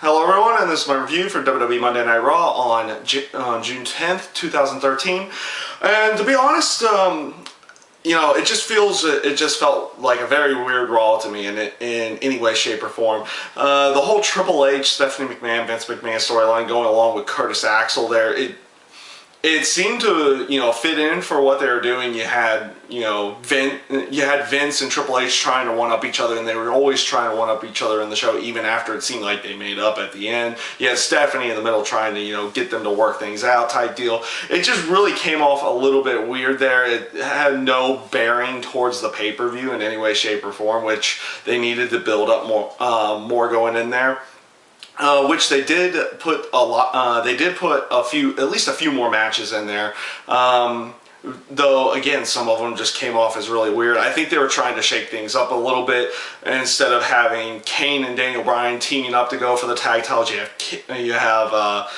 Hello everyone, and this is my review for WWE Monday Night Raw on June 10th, 2013. And to be honest, it just felt like a very weird Raw to me in any way, shape, or form. The whole Triple H, Stephanie McMahon, Vince McMahon storyline going along with Curtis Axel there, it seemed to, fit in for what they were doing. You had, Vince and Triple H trying to one-up each other, and they were always trying to one-up each other in the show, even after it seemed like they made up at the end. You had Stephanie in the middle trying to, get them to work things out type deal. It just really came off a little bit weird there. It had no bearing towards the pay-per-view in any way, shape, or form, which they needed to build up more going in there. Which they did put a lot. They did put at least a few more matches in there. Though again, some of them just came off as really weird. I think they were trying to shake things up a little bit. Instead of having Kane and Daniel Bryan teaming up to go for the tag titles, you have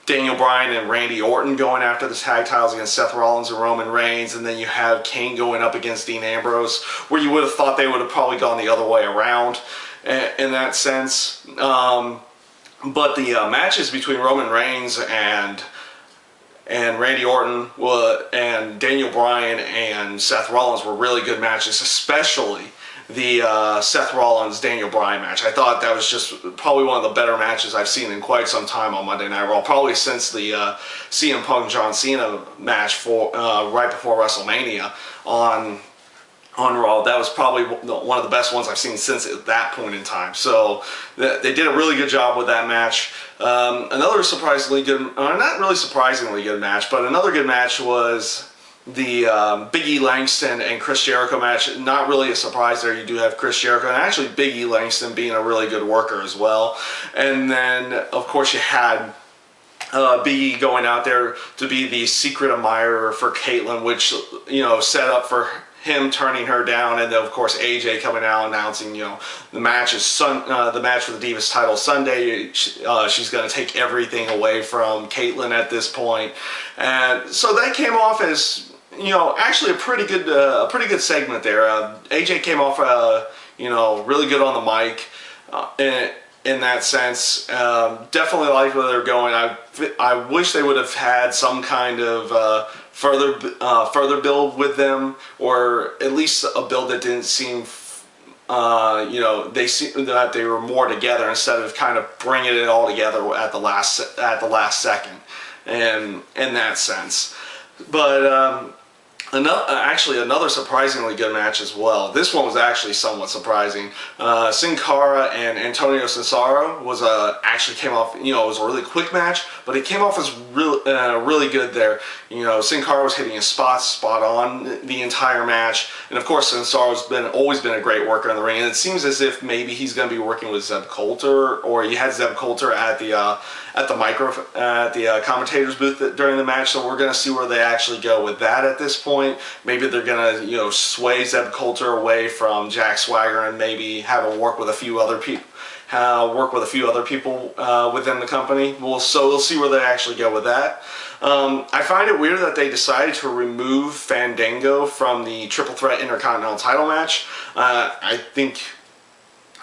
Daniel Bryan and Randy Orton going after the tag titles against Seth Rollins and Roman Reigns, and then you have Kane going up against Dean Ambrose, where you would have thought they would have probably gone the other way around in that sense. But the matches between Roman Reigns and Randy Orton and Daniel Bryan and Seth Rollins were really good matches, especially the Seth Rollins-Daniel Bryan match. I thought that was just probably one of the better matches I've seen in quite some time on Monday Night Raw, probably since the CM Punk-John Cena match right before WrestleMania on Raw. That was probably one of the best ones I've seen since at that point in time. So they did a really good job with that match. Another surprisingly good, not really surprisingly good match, but another good match was the Big E Langston and Chris Jericho match. Not really a surprise there. You do have Chris Jericho and actually Big E Langston being a really good worker as well. And then of course you had Big E going out there to be the secret admirer for Kaitlyn, which set up for him turning her down, and then of course AJ coming out announcing, the match is the match for the Divas title Sunday. She's going to take everything away from Kaitlyn at this point, and so that came off as actually a pretty good segment there. AJ came off really good on the mic in that sense. Definitely like where they're going. I wish they would have had some kind of further build with them, or at least a build that didn't seem, they seemed that they were more together instead of kind of bringing it all together at the last second, and in that sense. But another surprisingly good match as well. This one was actually somewhat surprising. Cara and Antonio Cesaro actually came off. It was a really quick match, but it came off as really good there. Sin Cara was hitting his spot on the entire match, and of course Cesaro's always been a great worker in the ring. And it seems as if maybe he's going to be working with Zeb Coulter, or he had Zeb Coulter at the commentator's booth during the match. So we're going to see where they actually go with that at this point. Maybe they're going to sway Zeb Coulter away from Jack Swagger and maybe have him work with a few other people. Within the company. We'll see where they actually go with that. I find it weird that they decided to remove Fandango from the Triple Threat Intercontinental title match. I think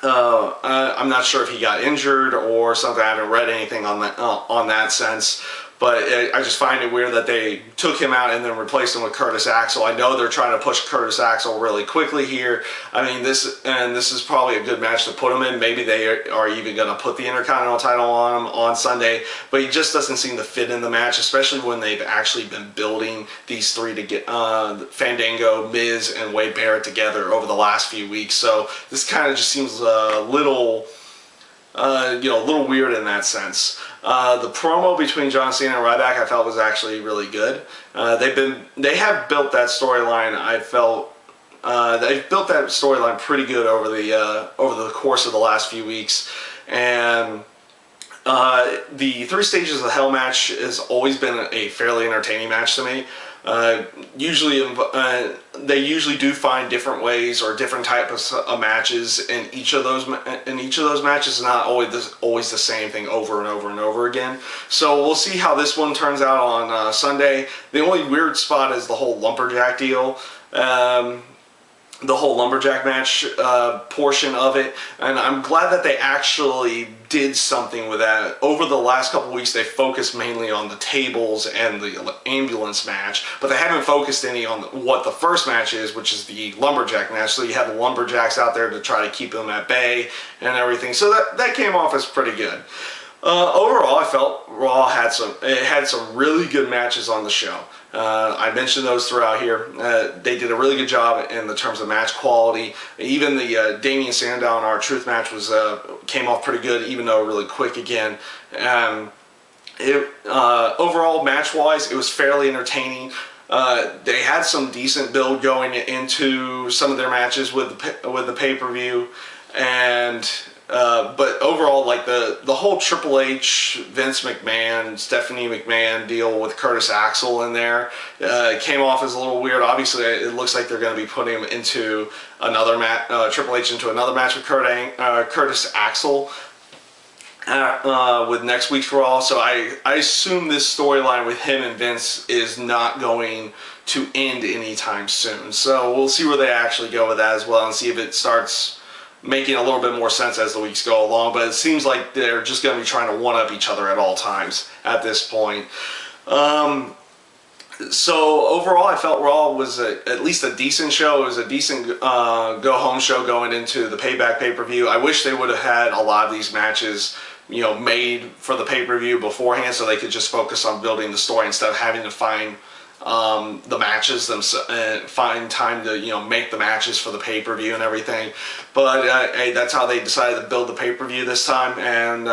I'm not sure if he got injured or something. I haven't read anything on that sense. But I just find it weird that they took him out and then replaced him with Curtis Axel. I know they're trying to push Curtis Axel really quickly here. I mean, this is probably a good match to put him in. Maybe they are even going to put the Intercontinental title on him on Sunday. But he just doesn't seem to fit in the match, especially when they've actually been building these three to get Fandango, Miz, and Wade Barrett together over the last few weeks. So this kind of just seems a little weird in that sense. The promo between John Cena and Ryback I felt was actually really good. They have built that storyline. I felt they've built that storyline pretty good over the course of the last few weeks, and the 3 Stages of Hell match has always been a fairly entertaining match to me. They usually do find different ways or different types of matches in each of those matches. Is not always the same thing over and over and over again. So we'll see how this one turns out on Sunday. The only weird spot is the whole Lumberjack deal. the whole lumberjack match portion of it, and I'm glad that they actually did something with that. Over the last couple weeks, they focused mainly on the tables and the ambulance match, but they haven't focused any on what the first match is, which is the lumberjack match. So you have the lumberjacks out there to try to keep them at bay and everything. So that came off as pretty good. Overall, I felt Raw had some really good matches on the show. I mentioned those throughout here. They did a really good job in the terms of match quality. Even the Damian Sandow and R-Truth match came off pretty good, even though really quick again. Overall, match-wise, it was fairly entertaining. They had some decent build going into some of their matches with the pay-per-view, and but overall, like the whole Triple H, Vince McMahon, Stephanie McMahon deal with Curtis Axel in there came off as a little weird. Obviously, it looks like they're going to be putting him into another match, Triple H into another match with Curtis Axel with next week's Raw. So I assume this storyline with him and Vince is not going to end anytime soon. So we'll see where they actually go with that as well, and see if it starts making a little bit more sense as the weeks go along. But it seems like they're just going to be trying to one-up each other at all times at this point. So overall, I felt Raw was at least a decent show. It was a decent go-home show going into the Payback pay-per-view. I wish they would have had a lot of these matches, you know, made for the pay-per-view beforehand, so they could just focus on building the story instead of having to find the matches themselves and find time to, you know, make the matches for the pay-per-view and everything. But hey, that's how they decided to build the pay-per-view this time. And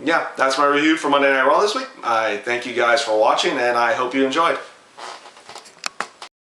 yeah, that's my review for Monday Night Raw this week. I thank you guys for watching, and I hope you enjoyed.